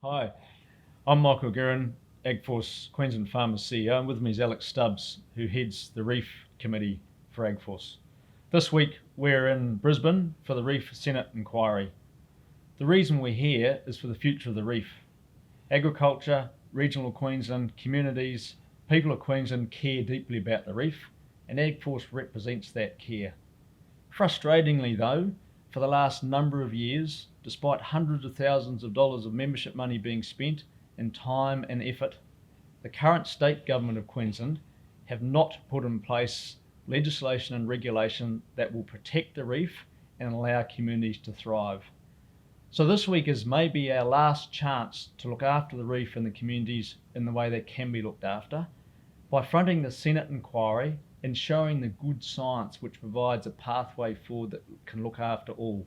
Hi, I'm Michael Guerin, AgForce Queensland Farmers CEO, and with me is Alex Stubbs, who heads the Reef Committee for AgForce. This week we're in Brisbane for the Reef Senate inquiry. The reason we're here is for the future of the reef. Agriculture, regional Queensland, communities, people of Queensland care deeply about the reef, and AgForce represents that care. Frustratingly though, for the last number of years, despite hundreds of thousands of dollars of membership money being spent in time and effort, the current state government of Queensland have not put in place legislation and regulation that will protect the reef and allow communities to thrive. So this week is maybe our last chance to look after the reef and the communities in the way that can be looked after by fronting the Senate inquiry and showing the good science which provides a pathway forward that can look after all.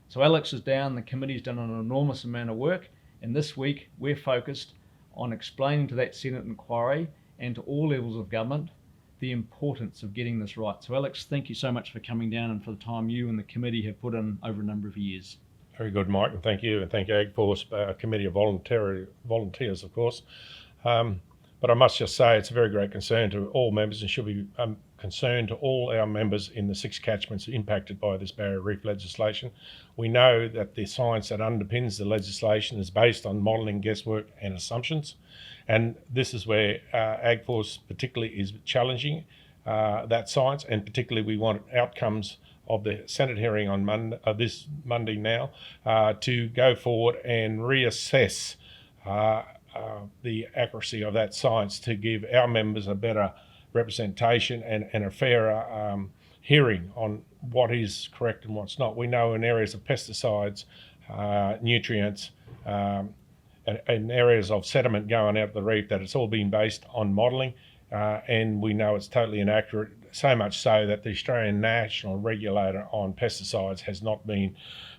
So Alex is down, the committee's done an enormous amount of work, and this week we're focused on explaining to that Senate inquiry and to all levels of government the importance of getting this right. So Alex, thank you so much for coming down and for the time you and the committee have put in over a number of years. Very good, Mike, and thank you AgForce, a committee of volunteers, of course. But I must just say it's a very great concern to all members and should be concern to all our members in the 6 catchments impacted by this barrier reef legislation. We know that the science that underpins the legislation is based on modelling, guesswork and assumptions, and this is where AgForce particularly is challenging that science, and particularly we want outcomes of the Senate hearing on this Monday now to go forward and reassess the accuracy of that science to give our members a better representation and a fairer hearing on what is correct and what's not. We know in areas of pesticides, nutrients, and areas of sediment going out of the reef that it's all been based on modelling, and we know it's totally inaccurate, so much so that the Australian National Regulator on Pesticides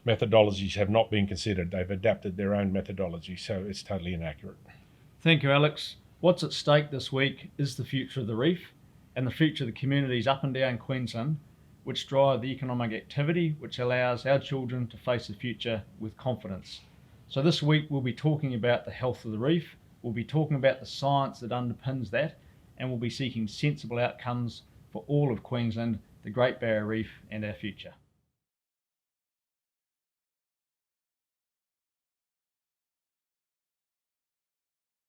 methodologies have not been considered. They've adapted their own methodology, so it's totally inaccurate. Thank you, Alex. What's at stake this week is the future of the reef and the future of the communities up and down Queensland, which drive the economic activity which allows our children to face the future with confidence. So this week we'll be talking about the health of the reef, we'll be talking about the science that underpins that, and we'll be seeking sensible outcomes for all of Queensland, the Great Barrier Reef and our future.